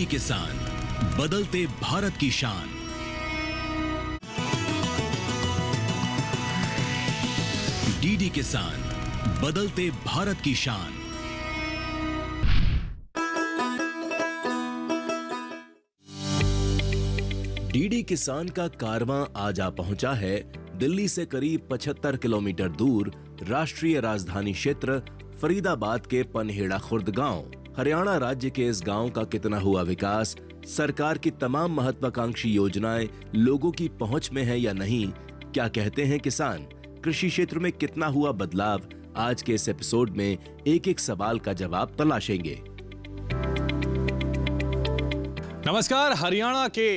किसान, बदलते भारत की शान। डीडी किसान, बदलते भारत की शान। डीडी किसान का कारवां आज आ पहुंचा है दिल्ली से करीब 75 किलोमीटर दूर राष्ट्रीय राजधानी क्षेत्र फरीदाबाद के पनहेड़ा खुर्द गांव। हरियाणा राज्य के इस गांव का कितना हुआ विकास, सरकार की तमाम महत्वाकांक्षी योजनाएं लोगों की पहुंच में है या नहीं, क्या कहते हैं किसान, कृषि क्षेत्र में कितना हुआ बदलाव, आज के इस एपिसोड में एक एक सवाल का जवाब तलाशेंगे। नमस्कार, हरियाणा के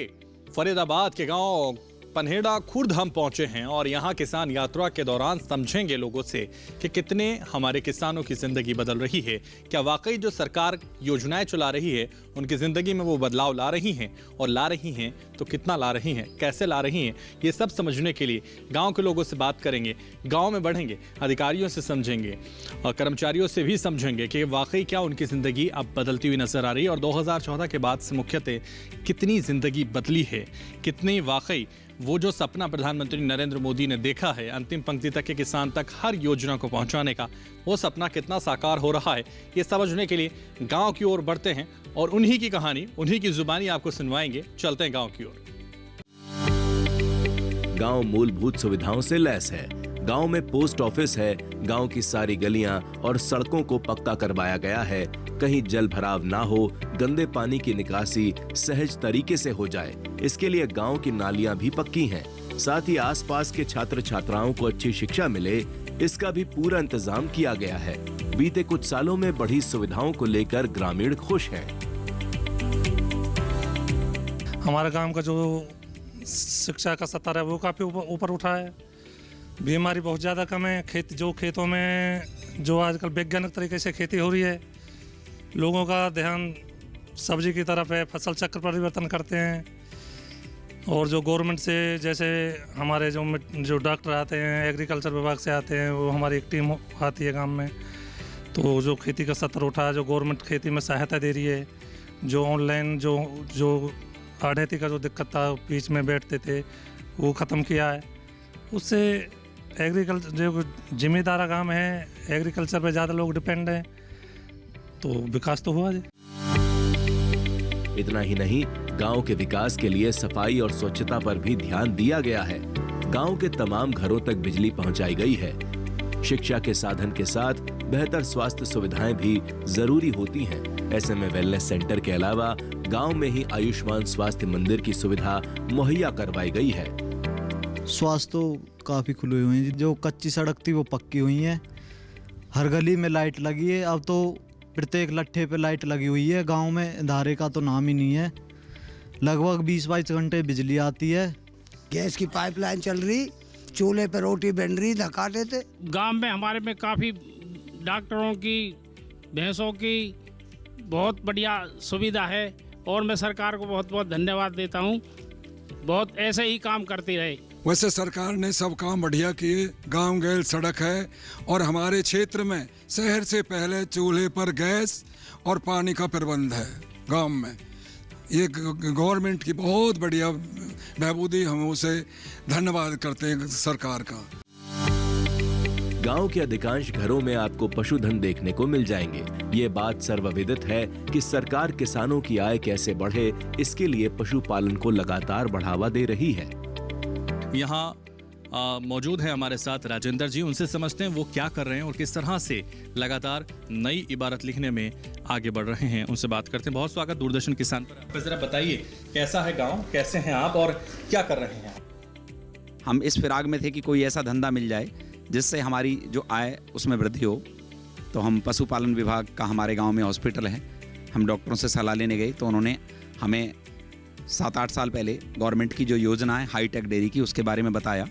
फरीदाबाद के गांव पनहेड़ा खुर्द हम पहुंचे हैं और यहां किसान यात्रा के दौरान समझेंगे लोगों से कि कितने हमारे किसानों की जिंदगी बदल रही है, क्या वाकई जो सरकार योजनाएं चला रही है उनकी जिंदगी में वो बदलाव ला रही हैं, और ला रही हैं तो कितना ला रही हैं, कैसे ला रही हैं, ये सब समझने के लिए गाँव के लोगों से बात करेंगे, गाँव में बढ़ेंगे, अधिकारियों से समझेंगे और कर्मचारियों से भी समझेंगे कि वाकई क्या उनकी जिंदगी अब बदलती हुई नजर आ रही है और 2014 के बाद से मुख्यतः कितनी जिंदगी बदली है, कितनी वाकई वो जो सपना प्रधानमंत्री नरेंद्र मोदी ने देखा है अंतिम पंक्ति तक के किसान तक हर योजना को पहुंचाने का, वो सपना कितना साकार हो रहा है, ये समझने के लिए गांव की ओर बढ़ते हैं और उन्हीं की कहानी, उन्हीं की जुबानी आपको सुनवाएंगे। चलते हैं गांव की ओर। गांव मूलभूत सुविधाओं से लैस है। गांव में पोस्ट ऑफिस है, गांव की सारी गलियां और सड़कों को पक्का करवाया गया है, कहीं जल भराव ना हो, गंदे पानी की निकासी सहज तरीके से हो जाए, इसके लिए गांव की नालियां भी पक्की हैं। साथ ही आसपास के छात्र छात्राओं को अच्छी शिक्षा मिले, इसका भी पूरा इंतजाम किया गया है। बीते कुछ सालों में बढ़ी सुविधाओं को लेकर ग्रामीण खुश हैं। हमारे गांव का जो शिक्षा का स्तर है वो काफी ऊपर उठा है। बीमारी बहुत ज़्यादा कम है। खेतों में जो आजकल वैज्ञानिक तरीके से खेती हो रही है, लोगों का ध्यान सब्जी की तरफ है, फसल चक्र परिवर्तन करते हैं। और जो गवर्नमेंट से जैसे हमारे जो डॉक्टर आते हैं, एग्रीकल्चर विभाग से आते हैं, वो हमारी एक टीम आती है गांव में, तो जो खेती का स्तर उठा है, जो गवर्नमेंट खेती में सहायता दे रही है, जो ऑनलाइन जो आढ़ती का जो दिक्कत था, बीच में बैठते थे, वो ख़त्म किया है। उससे एग्रीकल्चर जो जिम्मेदार गांव है, एग्रीकल्चर पे ज़्यादा लोग डिपेंड हैं, तो विकास तो हुआ। इतना ही नहीं, गांव के विकास के लिए सफाई और स्वच्छता पर भी ध्यान दिया गया है। गांव के तमाम घरों तक बिजली पहुंचाई गई है। शिक्षा के साधन के साथ बेहतर स्वास्थ्य सुविधाएं भी जरूरी होती हैं। ऐसे में वेलनेस सेंटर के अलावा गांव में ही आयुष्मान स्वास्थ्य मंदिर की सुविधा मुहैया करवाई गई है। स्वास्थ्य तो काफी खुले हुए हैं, जो कच्ची सड़क थी वो पक्की हुई है, हर गली में लाइट लगी है, अब तो प्रत्येक लट्ठे पे लाइट लगी हुई है। गांव में अंधारे का तो नाम ही नहीं है, लगभग 20-22 घंटे बिजली आती है। गैस की पाइपलाइन चल रही, चूल्हे पे रोटी बन रही, धकाते थे। गांव में हमारे में काफ़ी डॉक्टरों की, भैंसों की बहुत बढ़िया सुविधा है और मैं सरकार को बहुत बहुत धन्यवाद देता हूं। बहुत ऐसे ही काम करती रहे। वैसे सरकार ने सब काम बढ़िया किए, गांव गैल सड़क है और हमारे क्षेत्र में शहर से पहले चूल्हे पर गैस और पानी का प्रबंध है गांव में। ये गवर्नमेंट की बहुत बढ़िया बहबूदी, हम उसे धन्यवाद करते हैं सरकार का। गांव के अधिकांश घरों में आपको पशुधन देखने को मिल जाएंगे। ये बात सर्वविदित है कि सरकार किसानों की आय कैसे बढ़े, इसके लिए पशुपालन को लगातार बढ़ावा दे रही है। यहाँ मौजूद है हमारे साथ राजेंद्र जी, उनसे समझते हैं वो क्या कर रहे हैं और किस तरह से लगातार नई इबारत लिखने में आगे बढ़ रहे हैं। उनसे बात करते हैं। बहुत स्वागत दूरदर्शन किसान पर। आप जरा बताइए, कैसा है गांव, कैसे हैं आप और क्या कर रहे हैं आप? हम इस फिराग में थे कि कोई ऐसा धंधा मिल जाए जिससे हमारी जो आय उसमें वृद्धि हो, तो हम पशुपालन विभाग का हमारे गाँव में हॉस्पिटल है, हम डॉक्टरों से सलाह लेने गए तो उन्होंने हमें 7-8 साल पहले गवर्नमेंट की जो योजना है हाईटेक डेयरी की, उसके बारे में बताया।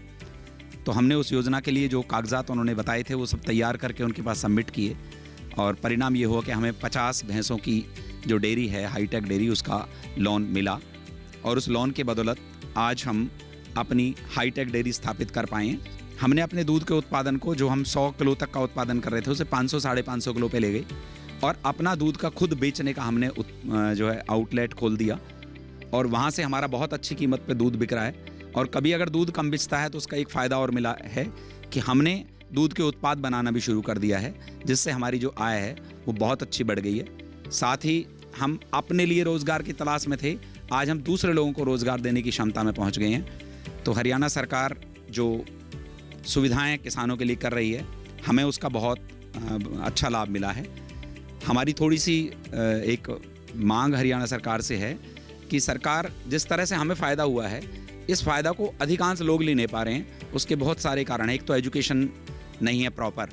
तो हमने उस योजना के लिए जो कागजात उन्होंने बताए थे वो सब तैयार करके उनके पास सबमिट किए और परिणाम ये हुआ कि हमें 50 भैंसों की जो डेयरी है हाईटेक डेयरी, उसका लोन मिला और उस लोन के बदौलत आज हम अपनी हाईटेक डेयरी स्थापित कर पाए। हमने अपने दूध के उत्पादन को, जो हम 100 किलो तक का उत्पादन कर रहे थे, उसे 500-550 किलो पे ले गए और अपना दूध का खुद बेचने का हमने जो है आउटलेट खोल दिया, और वहाँ से हमारा बहुत अच्छी कीमत पे दूध बिक रहा है। और कभी अगर दूध कम बिकता है तो उसका एक फ़ायदा और मिला है कि हमने दूध के उत्पाद बनाना भी शुरू कर दिया है, जिससे हमारी जो आय है वो बहुत अच्छी बढ़ गई है। साथ ही हम अपने लिए रोज़गार की तलाश में थे, आज हम दूसरे लोगों को रोज़गार देने की क्षमता में पहुंच गए हैं। तो हरियाणा सरकार जो सुविधाएं किसानों के लिए कर रही है, हमें उसका बहुत अच्छा लाभ मिला है। हमारी थोड़ी सी एक मांग हरियाणा सरकार से है कि सरकार जिस तरह से हमें फ़ायदा हुआ है, इस फ़ायदा को अधिकांश लोग ले नहीं पा रहे हैं। उसके बहुत सारे कारण हैं। एक तो एजुकेशन नहीं है प्रॉपर।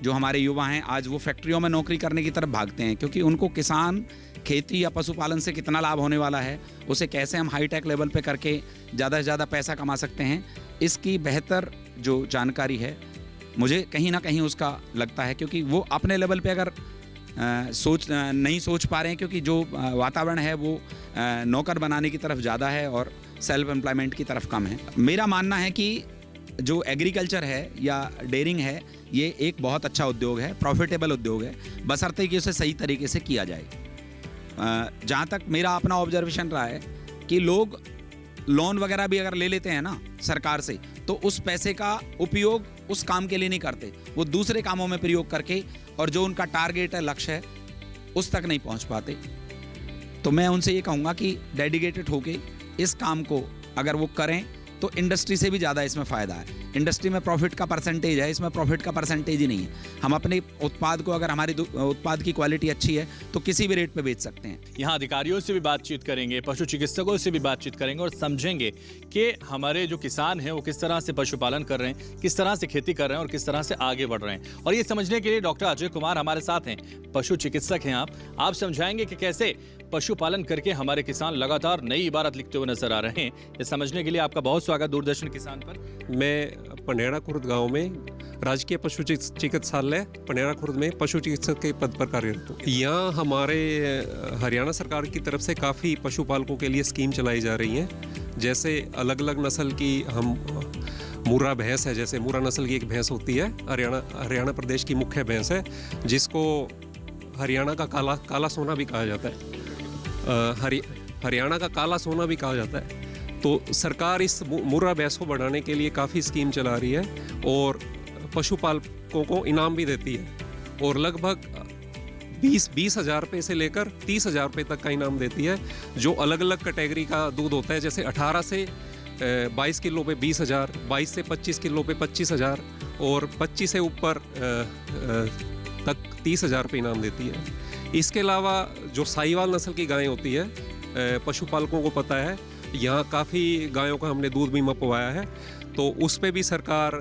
जो हमारे युवा हैं आज वो फैक्ट्रियों में नौकरी करने की तरफ भागते हैं, क्योंकि उनको किसान खेती या पशुपालन से कितना लाभ होने वाला है, उसे कैसे हम हाईटेक लेवल पे करके ज़्यादा से ज़्यादा पैसा कमा सकते हैं, इसकी बेहतर जो जानकारी है मुझे कहीं ना कहीं उसका लगता है। क्योंकि वो अपने लेवल पे अगर नहीं सोच पा रहे हैं, क्योंकि जो वातावरण है वो नौकर बनाने की तरफ ज़्यादा है और सेल्फ एम्प्लॉयमेंट की तरफ कम है। मेरा मानना है कि जो एग्रीकल्चर है या डेयरिंग है, ये एक बहुत अच्छा उद्योग है, प्रॉफिटेबल उद्योग है, बशर्ते कि उसे सही तरीके से किया जाए। जहाँ तक मेरा अपना ऑब्जर्वेशन रहा है कि लोग लोन वगैरह भी अगर ले लेते हैं ना सरकार से, तो उस पैसे का उपयोग उस काम के लिए नहीं करते, वो दूसरे कामों में प्रयोग करके, और जो उनका टारगेट है, लक्ष्य है, उस तक नहीं पहुंच पाते। तो मैं उनसे ये कहूँगा कि डेडिकेटेड होके इस काम को अगर वो करें तो इंडस्ट्री से भी ज़्यादा इसमें फ़ायदा है। इंडस्ट्री में प्रॉफिट का परसेंटेज है, इसमें प्रॉफिट का परसेंटेज ही नहीं है। हम अपने उत्पाद को, अगर हमारी उत्पाद की क्वालिटी अच्छी है तो किसी भी रेट पे बेच सकते हैं। यहाँ अधिकारियों से भी बातचीत करेंगे, पशु चिकित्सकों से भी बातचीत करेंगे और समझेंगे कि हमारे जो किसान हैं वो किस तरह से पशुपालन कर रहे हैं, किस तरह से खेती कर रहे हैं और किस तरह से आगे बढ़ रहे हैं। और ये समझने के लिए डॉक्टर अजय कुमार हमारे साथ हैं, पशु चिकित्सक हैं। आप समझाएंगे कि कैसे पशुपालन करके हमारे किसान लगातार नई इबारत लिखते हुए नजर आ रहे हैं। ये समझने के लिए आपका बहुत स्वागत दूरदर्शन किसान पर। मैं पनेड़ा खुर्द गांव में राजकीय पशु चिकित्सालय पनेड़ा खुर्द में पशु चिकित्सक के पद पर कार्यरत हूँ। यहाँ हमारे हरियाणा सरकार की तरफ से काफ़ी पशुपालकों के लिए स्कीम चलाई जा रही हैं। जैसे अलग अलग नस्ल की हम मुर्रा भैंस है, जैसे मुर्रा नस्ल की एक भैंस होती है, हरियाणा प्रदेश की मुख्य भैंस है, जिसको हरियाणा का काला सोना भी कहा जाता है। हरियाणा का काला सोना भी कहा जाता है। तो सरकार इस मुर्रा भैंस को बढ़ाने के लिए काफ़ी स्कीम चला रही है और पशुपालकों को इनाम भी देती है, और लगभग 20 हज़ार रुपये से लेकर 30 हज़ार रुपये तक का इनाम देती है। जो अलग अलग कैटेगरी का दूध होता है, जैसे 18 से 22 किलो पे 20,000, 22 से 25 किलो पे 25,000 और 25 से ऊपर तक 30,000 रुपये इनाम देती है। इसके अलावा जो साहिवाल नस्ल की गायें होती है, पशुपालकों को पता है यहाँ काफ़ी गायों का हमने दूध बीमा पवाया है, तो उस पे भी सरकार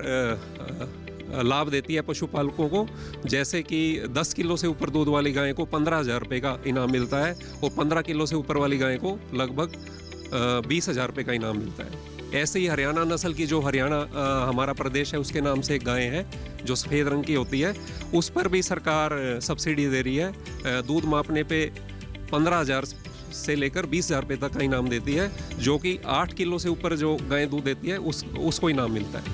लाभ देती है पशुपालकों को। जैसे कि 10 किलो से ऊपर दूध वाली गाय को 15,000 रुपये का इनाम मिलता है और 15 किलो से ऊपर वाली गाय को लगभग 20,000 रुपये का इनाम मिलता है। ऐसे ही हरियाणा नस्ल की, जो हरियाणा हमारा प्रदेश है उसके नाम से एक गाय है जो सफ़ेद रंग की होती है, उस पर भी सरकार सब्सिडी दे रही है। दूध मापने पे 15,000 से लेकर 20,000 रुपये तक का इनाम देती है। जो कि 8 किलो से ऊपर जो गाय दूध देती है उसको इनाम मिलता है।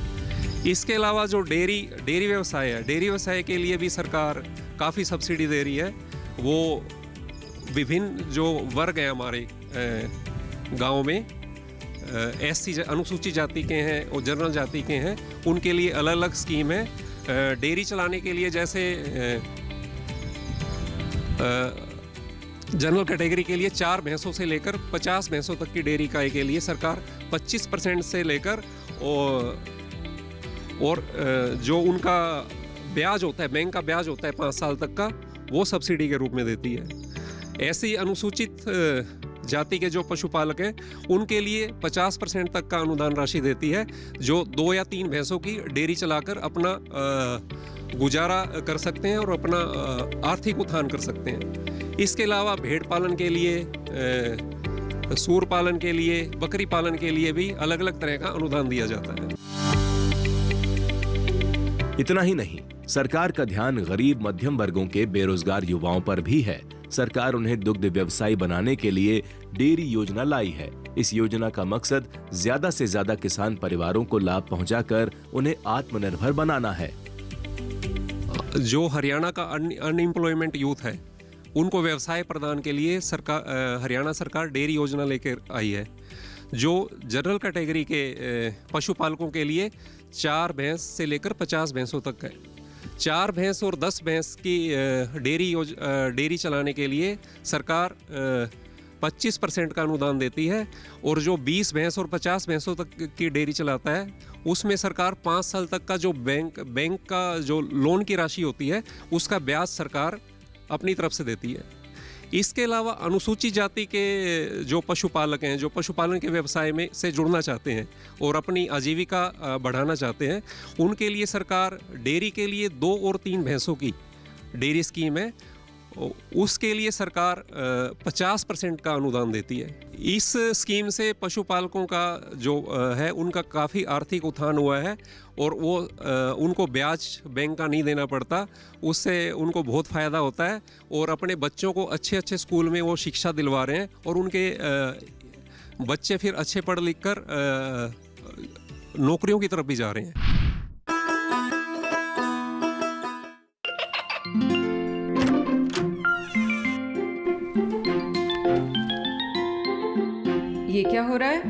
इसके अलावा जो डेयरी व्यवसाय है, डेयरी व्यवसाय के लिए भी सरकार काफ़ी सब्सिडी दे रही है। वो विभिन्न जो वर्ग हैं हमारे गाँव में, SC अनुसूचित जाति के हैं और जनरल जाति के हैं, उनके लिए अलग अलग स्कीम है। डेयरी चलाने के लिए जैसे जनरल कैटेगरी के लिए 4 भैंसों से लेकर 50 भैंसों तक की डेयरी इकाई के लिए सरकार 25% से लेकर और जो उनका ब्याज होता है, बैंक का ब्याज होता है 5 साल तक का, वो सब्सिडी के रूप में देती है। ऐसे ही अनुसूचित जाति के जो पशुपालक हैं उनके लिए 50% तक का अनुदान राशि देती है, जो 2 या 3 भैंसों की डेयरी चलाकर अपना गुजारा कर सकते हैं और अपना आर्थिक उत्थान कर सकते हैं। इसके अलावा भेड़ पालन के लिए, सूर पालन के लिए, बकरी पालन के लिए भी अलग अलग तरह का अनुदान दिया जाता है। इतना ही नहीं, सरकार का ध्यान गरीब मध्यम वर्गों के बेरोजगार युवाओं पर भी है। सरकार उन्हें दुग्ध व्यवसायी बनाने के लिए डेयरी योजना लाई है। इस योजना का मकसद ज्यादा से ज्यादा किसान परिवारों को लाभ पहुंचाकर उन्हें आत्मनिर्भर बनाना है। जो हरियाणा का अनएम्प्लॉयमेंट यूथ है उनको व्यवसाय प्रदान के लिए हरियाणा सरकार डेयरी योजना लेकर आई है, जो जनरल कैटेगरी के पशुपालकों के लिए 4 भैंस से लेकर 50 भैंसों तक है। 4 भैंस और 10 भैंस की डेयरी चलाने के लिए सरकार 25% का अनुदान देती है, और जो 20 भैंस और 50 भैंसों तक की डेयरी चलाता है उसमें सरकार 5 साल तक का जो बैंक का जो लोन की राशि होती है उसका ब्याज सरकार अपनी तरफ से देती है। इसके अलावा अनुसूचित जाति के जो पशुपालक हैं, जो पशुपालन के व्यवसाय में से जुड़ना चाहते हैं और अपनी आजीविका बढ़ाना चाहते हैं, उनके लिए सरकार डेयरी के लिए 2 और 3 भैंसों की डेयरी स्कीम है, उसके लिए सरकार 50% का अनुदान देती है। इस स्कीम से पशुपालकों का जो है उनका काफ़ी आर्थिक उत्थान हुआ है, और वो उनको ब्याज बैंक का नहीं देना पड़ता, उससे उनको बहुत फ़ायदा होता है, और अपने बच्चों को अच्छे अच्छे स्कूल में वो शिक्षा दिलवा रहे हैं, और उनके बच्चे फिर अच्छे पढ़ लिख कर नौकरियों की तरफ भी जा रहे हैं। ये क्या हो रहा है?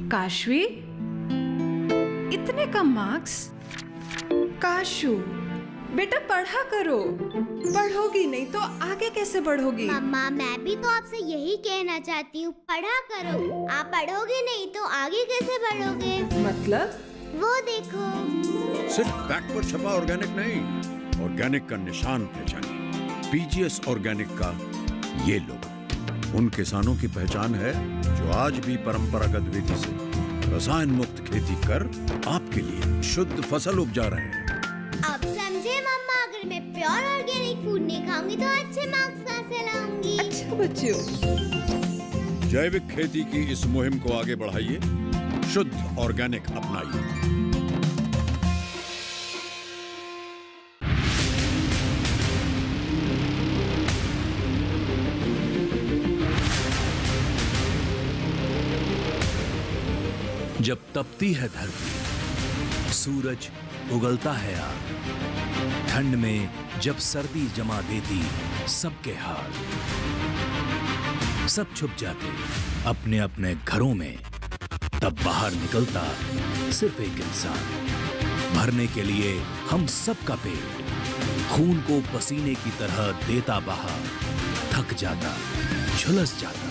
काशवी, इतने कम मार्क्स? काशू, बेटा पढ़ा करो, पढ़ोगी नहीं तो आगे कैसे बढ़ोगी? मम्मा, मैं भी तो आपसे यही कहना चाहती हूँ, पढ़ा करो। आप पढ़ोगे नहीं तो आगे कैसे बढ़ोगे? मतलब? वो देखो, सिर्फ बैक पर छपा ऑर्गेनिक नहीं, ऑर्गेनिक का निशान पहचानिए। पीजीएस ऑर्गेनिक का ये लोगो उन किसानों की पहचान है जो आज भी परंपरागत विधि से रसायन मुक्त खेती कर आपके लिए शुद्ध फसल उपजा रहे हैं। अब समझे मम्मा, अगर मैं प्योर ऑर्गेनिक फूड नहीं खाऊंगी तो अच्छे मार्क्स कहाँ से लाऊंगी? अच्छा बच्चों, जैविक खेती की इस मुहिम को आगे बढ़ाइए, शुद्ध ऑर्गेनिक अपनाइए। जब तपती है धरती, सूरज उगलता है आग, ठंड में जब सर्दी जमा देती सबके हाल, सब छुप जाते अपने अपने घरों में, तब बाहर निकलता सिर्फ एक इंसान, भरने के लिए हम सबका पेट, खून को पसीने की तरह देता बहा, थक जाता, झुलस जाता,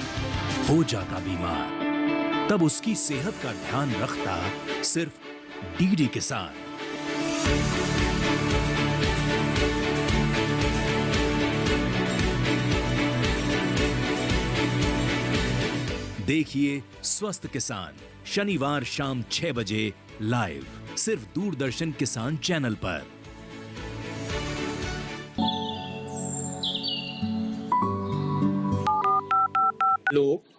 हो जाता बीमार, तब उसकी सेहत का ध्यान रखता सिर्फ डीडी किसान। देखिए स्वस्थ किसान शनिवार शाम 6 बजे लाइव, सिर्फ दूरदर्शन किसान चैनल पर। लोग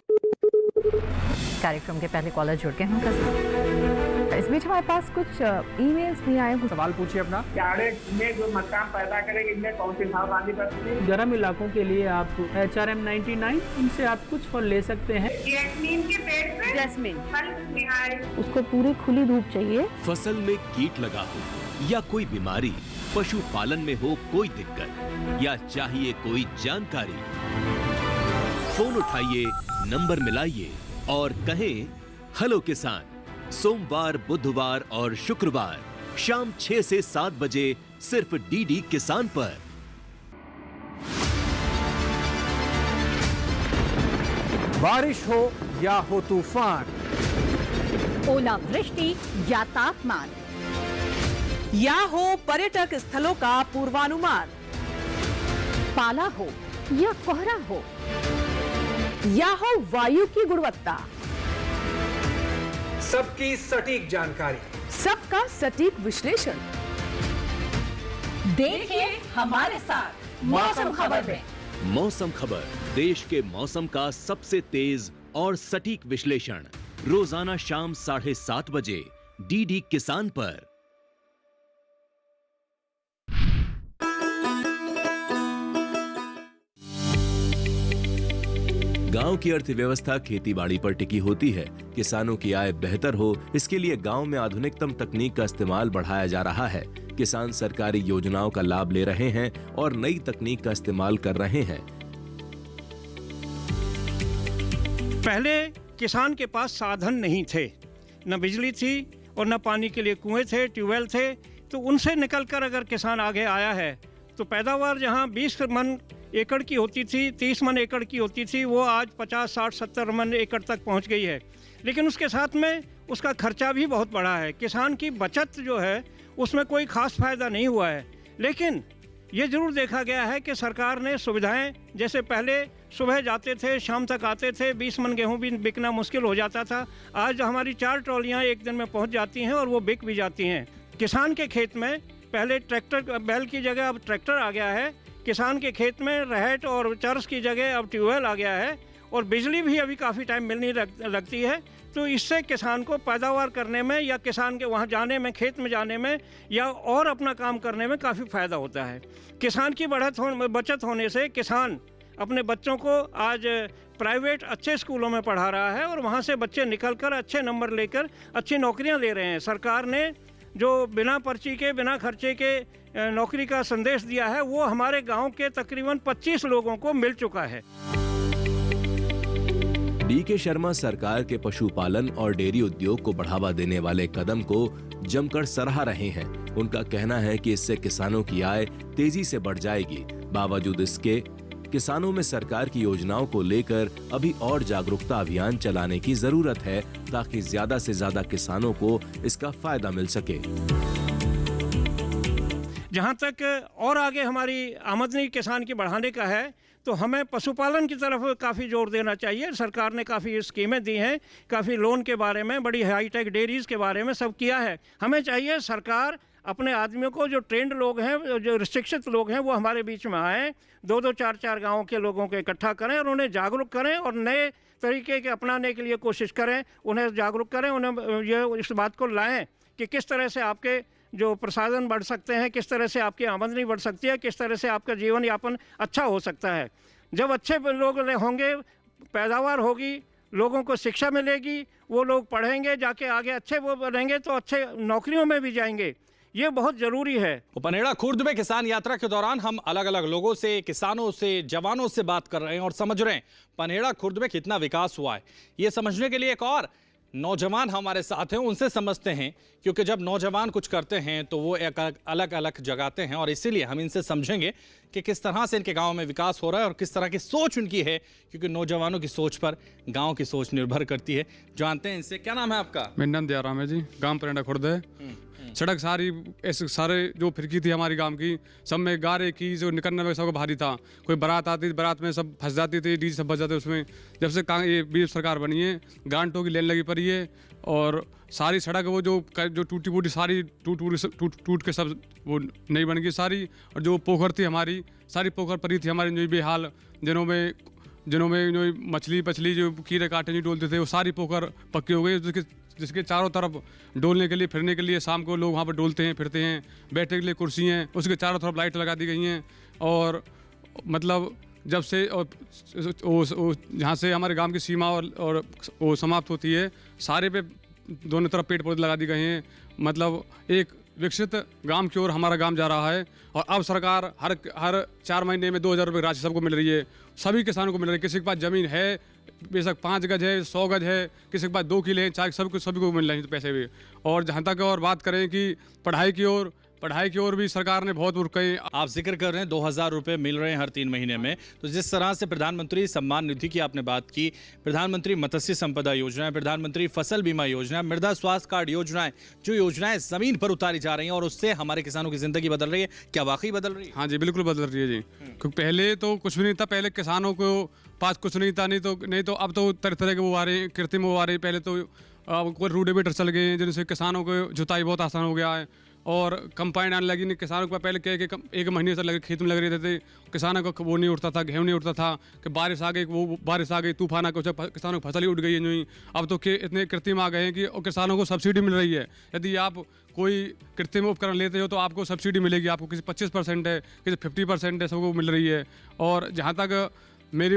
कार्यक्रम के पहले कॉलर जुड़ गए हैं। इस बीच हमारे पास कुछ ईमेल्स भी आए हैं। सवाल पूछिए अपना। में जो मकान पैदा करेगी, इनमें कौन सी सावधानी करती है? गर्म इलाकों के लिए आप HRM 99 इनसे आप कुछ फल ले सकते हैं। जैस्मीन के पेड़ पे जैस्मीन उसको पूरी खुली धूप चाहिए। फसल में कीट लगा हो या कोई बीमारी, पशुपालन में हो कोई दिक्कत या चाहिए कोई जानकारी, फोन उठाइए, नंबर मिलाइए और कहें हेलो किसान। सोमवार, बुधवार और शुक्रवार शाम 6 से 7 बजे सिर्फ डीडी किसान पर। बारिश हो या हो तूफान, ओलावृष्टि या तापमान, या हो पर्यटक स्थलों का पूर्वानुमान, पाला हो या कोहरा हो, या हो वायु की गुणवत्ता, सबकी सटीक जानकारी, सबका सटीक विश्लेषण। देखिए हमारे साथ मौसम खबर में। मौसम खबर, देश के मौसम का सबसे तेज और सटीक विश्लेषण, रोजाना शाम 7:30 बजे डीडी किसान पर। गांव की अर्थव्यवस्था खेतीबाड़ी पर टिकी होती है। किसानों की आय बेहतर हो, इसके लिए गांव में आधुनिकतम तकनीक का इस्तेमाल बढ़ाया जा रहा है। किसान सरकारी योजनाओं का लाभ ले रहे हैं और नई तकनीक का इस्तेमाल कर रहे हैं। पहले किसान के पास साधन नहीं थे, न बिजली थी और न पानी के लिए कुएं थे, ट्यूबवेल थे। तो उनसे निकलकर अगर किसान आगे आया है तो पैदावार जहां 20 मन एकड़ की होती थी, 30 मन एकड़ की होती थी, वो आज 50, 60, 70 मन एकड़ तक पहुंच गई है। लेकिन उसके साथ में उसका खर्चा भी बहुत बढ़ा है। किसान की बचत जो है उसमें कोई खास फायदा नहीं हुआ है। लेकिन ये ज़रूर देखा गया है कि सरकार ने सुविधाएं, जैसे पहले सुबह जाते थे शाम तक आते थे, 20 मन गेहूं भी बिकना मुश्किल हो जाता था। आज हमारी 4 ट्रॉलियां एक दिन में पहुंच जाती हैं और वो बिक भी जाती हैं। किसान के खेत में पहले ट्रैक्टर, बैल की जगह अब ट्रैक्टर आ गया है। किसान के खेत में रहट और चरस की जगह अब ट्यूबवेल आ गया है और बिजली भी अभी काफ़ी टाइम मिलने लगती है। तो इससे किसान को पैदावार करने में या किसान के वहाँ जाने में, खेत में जाने में या और अपना काम करने में काफ़ी फ़ायदा होता है। किसान की बचत होने से किसान अपने बच्चों को आज प्राइवेट अच्छे स्कूलों में पढ़ा रहा है और वहाँ से बच्चे निकलकर अच्छे नंबर लेकर अच्छी नौकरियाँ ले रहे हैं। सरकार ने जो बिना पर्ची के, बिना खर्चे के नौकरी का संदेश दिया है, वो हमारे गांव के तकरीबन 25 लोगों को मिल चुका है। डी.के. शर्मा सरकार के पशुपालन और डेयरी उद्योग को बढ़ावा देने वाले कदम को जमकर सराह रहे हैं। उनका कहना है कि इससे किसानों की आय तेजी से बढ़ जाएगी। बावजूद इसके किसानों में सरकार की योजनाओं को लेकर अभी और जागरूकता अभियान चलाने की जरूरत है, ताकि ज्यादा से ज्यादा किसानों को इसका फायदा मिल सके। जहाँ तक और आगे हमारी आमदनी किसान की बढ़ाने का है तो हमें पशुपालन की तरफ काफ़ी जोर देना चाहिए। सरकार ने काफ़ी स्कीमें दी हैं, काफ़ी लोन के बारे में, बड़ी हाईटेक डेयरीज़ के बारे में सब किया है। हमें चाहिए सरकार अपने आदमियों को, जो ट्रेंड लोग हैं, जो रिस्ट्रिक्शित लोग हैं, वो हमारे बीच में आएँ, 2-2, 4-4 गाँव के लोगों को इकट्ठा करें और उन्हें जागरूक करें और नए तरीके के अपनाने के लिए कोशिश करें। उन्हें जागरूक करें, उन्हें ये इस बात को लाएँ कि किस तरह से आपके जो प्रसाधन बढ़ सकते हैं, किस तरह से आपकी आमदनी बढ़ सकती है, किस तरह से आपका जीवन यापन अच्छा हो सकता है। जब अच्छे लोग होंगे, पैदावार होगी, लोगों को शिक्षा मिलेगी, वो लोग पढ़ेंगे, जाके आगे अच्छे वो बनेंगे तो अच्छे नौकरियों में भी जाएंगे। ये बहुत जरूरी है। पनहेड़ा खुर्द में किसान यात्रा के दौरान हम अलग अलग लोगों से, किसानों से, जवानों से बात कर रहे हैं और समझ रहे हैं पनहेड़ा खुर्द में कितना विकास हुआ है। ये समझने के लिए एक और नौजवान हमारे साथ हैं, उनसे समझते हैं, क्योंकि जब नौजवान कुछ करते हैं तो वो एक अलग अलग जगाते हैं और इसीलिए हम इनसे समझेंगे कि किस तरह से इनके गांव में विकास हो रहा है और किस तरह की सोच उनकी है, क्योंकि नौजवानों की सोच पर गांव की सोच निर्भर करती है। जानते हैं इनसे। क्या नाम है आपका? मेरा नाम दयाराम है जी, गांव पनहेड़ा खुर्द है। सड़क सारी ऐसे सारे जो फिरकी थी हमारी गांव की, सब में गारे की जो निकलने में सबको भारी था। कोई बारात आती थी, बारात में सब फंस जाती थी, डीजे सब फंस जाते उसमें। जब से ये बीजेपी सरकार बनी है, ग्रांटों की लेन लगी पड़ी है और सारी सड़क वो जो टूटी फूटी सारी टूट के सब वो नहीं बन गई सारी। और जो पोखर थी हमारी, सारी पोखर पड़ी थी हमारी, जो बेहाल, जिनों में जो मछली पछली जो कीड़े काटे नहीं डोलते थे, वो सारी पोखर पक्की हो गई। जिसके चारों तरफ डोलने के लिए, फिरने के लिए शाम को लोग वहाँ पर डोलते हैं, फिरते हैं, बैठने के लिए कुर्सी हैं, उसके चारों तरफ लाइट लगा दी गई हैं। और मतलब जब से जहाँ से हमारे गांव की सीमा और वो समाप्त होती है, सारे पे दोनों तरफ पेड़ पौधे लगा दिए गए हैं। मतलब एक विकसित गांव की ओर हमारा गांव जा रहा है। और अब सरकार हर 4 महीने में 2000 रुपये राशि सबको मिल रही है, सभी किसानों को मिल रही है। किसी के पास ज़मीन है, बेशक 5 गज है, 100 गज है, किसी के पास 2 किले हैं, चाहे सभी को मिल रहे हैं पैसे भी। और जहाँ तक और बात करें कि पढ़ाई की ओर भी सरकार ने बहुत कई। आप जिक्र कर रहे हैं 2000 रुपए मिल रहे हैं हर 3 महीने में, तो जिस तरह से प्रधानमंत्री सम्मान निधि की आपने बात की, प्रधानमंत्री मत्स्य संपदा योजना, प्रधानमंत्री फसल बीमा योजना, मृदा स्वास्थ्य कार्ड योजनाएं, जो योजनाएं जमीन पर उतारी जा रही हैं और उससे हमारे किसानों की जिंदगी बदल रही है, क्या वाकई बदल रही है? हाँ जी, बिल्कुल बदल रही है जी। क्योंकि पहले तो कुछ भी नहीं था, पहले किसानों को पास कुछ नहीं था, नहीं तो अब तो तरह तरह के वो आ रहे हैं, कृत्रिम वो आ रहे हैं। पहले तो कोई रूडेवेटर चल गए हैं, जिनसे किसानों को जुताई बहुत आसान हो गया है और कंपाइन आने लगी। नहीं किसानों को पहले कह के 1 महीने से लगे खेत में लगे रहते थे, किसानों को वो नहीं उठता था, गेहूँ नहीं उठता था कि बारिश आ गई, तूफान आ गई, किसानों की फसल ही उठ गई है नहीं। अब तो इतने कृत्रिम आ गए हैं कि किसानों को सब्सिडी मिल रही है। यदि आप कोई कृत्रिम उपकरण लेते हो तो आपको सब्सिडी मिलेगी, आपको किसी 25% है, किसी 50% है, सबको मिल रही है। और जहाँ तक मेरी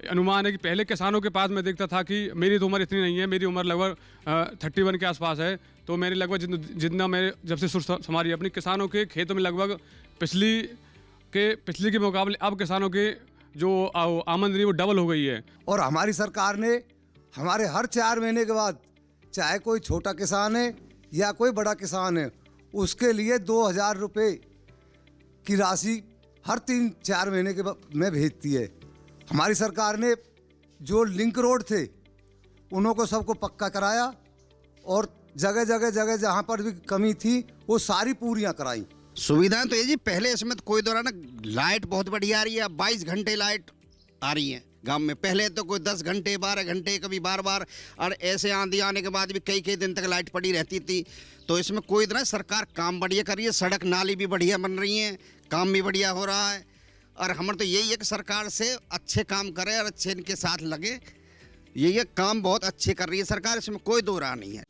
अनुमान है कि पहले किसानों के पास मैं देखता था कि मेरी तो उम्र इतनी नहीं है, मेरी उम्र लगभग 31 के आसपास है, तो मेरे लगभग जितना मैं जब से सुर संभाली अपनी, किसानों के खेतों में लगभग पिछली के मुकाबले अब किसानों के जो आमदनी वो डबल हो गई है। और हमारी सरकार ने हमारे हर 4 महीने के बाद, चाहे कोई छोटा किसान है या कोई बड़ा किसान है, उसके लिए 2000 रुपये की राशि हर 3-4 महीने के में भेजती है। हमारी सरकार ने जो लिंक रोड थे उन्हों को सबको पक्का कराया और जगह जगह जहाँ पर भी कमी थी वो सारी पूरियाँ कराई। सुविधाएं तो ये जी, पहले इसमें तो कोई दौरान लाइट बहुत बढ़िया आ रही है, अब 22 घंटे लाइट आ रही है गांव में। पहले तो कोई 10 घंटे 12 घंटे कभी बार और ऐसे आंधी आने के बाद भी कई दिन तक लाइट पड़ी रहती थी। तो इसमें कोई तरह सरकार काम बढ़िया कर रही है, सड़क नाली भी बढ़िया बन रही हैं, काम भी बढ़िया हो रहा है। और हमारा तो यही है कि सरकार से अच्छे काम करे और अच्छे इनके साथ लगे। ये काम बहुत अच्छे कर रही है सरकार, इसमें कोई दो राह नहीं है।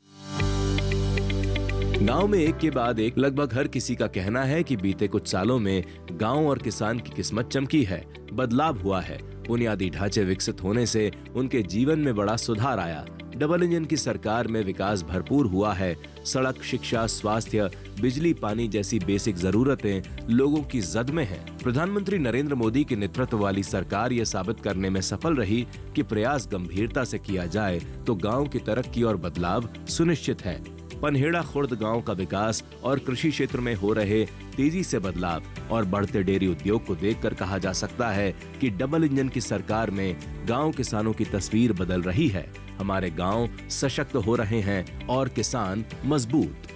गांव में एक के बाद एक लगभग हर किसी का कहना है कि बीते कुछ सालों में गांव और किसान की किस्मत चमकी है, बदलाव हुआ है। बुनियादी ढांचे विकसित होने से उनके जीवन में बड़ा सुधार आया। डबल इंजन की सरकार में विकास भरपूर हुआ है। सड़क, शिक्षा, स्वास्थ्य, बिजली, पानी जैसी बेसिक जरूरतें लोगों की जद में हैं। प्रधानमंत्री नरेंद्र मोदी के नेतृत्व वाली सरकार ये साबित करने में सफल रही कि प्रयास गंभीरता से किया जाए तो गांव की तरक्की और बदलाव सुनिश्चित है। पनहेड़ा खुर्द गांव का विकास और कृषि क्षेत्र में हो रहे तेजी से बदलाव और बढ़ते डेयरी उद्योग को देखकर कहा जा सकता है कि डबल इंजन की सरकार में गांव किसानों की तस्वीर बदल रही है। हमारे गांव सशक्त हो रहे हैं और किसान मजबूत।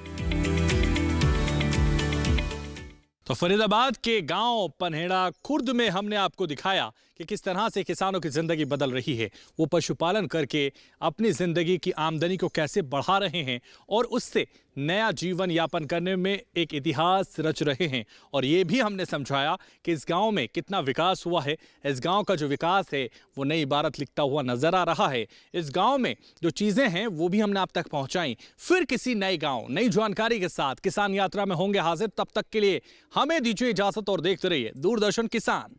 तो फरीदाबाद के गांव पनहेड़ा खुर्द में हमने आपको दिखाया कि किस तरह से किसानों की जिंदगी बदल रही है। वो पशुपालन करके अपनी जिंदगी की आमदनी को कैसे बढ़ा रहे हैं और उससे नया जीवन यापन करने में एक इतिहास रच रहे हैं। और ये भी हमने समझाया कि इस गांव में कितना विकास हुआ है। इस गांव का जो विकास है वो नई इबारत लिखता हुआ नजर आ रहा है। इस गांव में जो चीजें हैं वो भी हमने आप तक पहुंचाई। फिर किसी नए गांव, नई जानकारी के साथ किसान यात्रा में होंगे हाजिर। तब तक के लिए हमें दीजिए इजाजत और देखते रहिए दूरदर्शन किसान।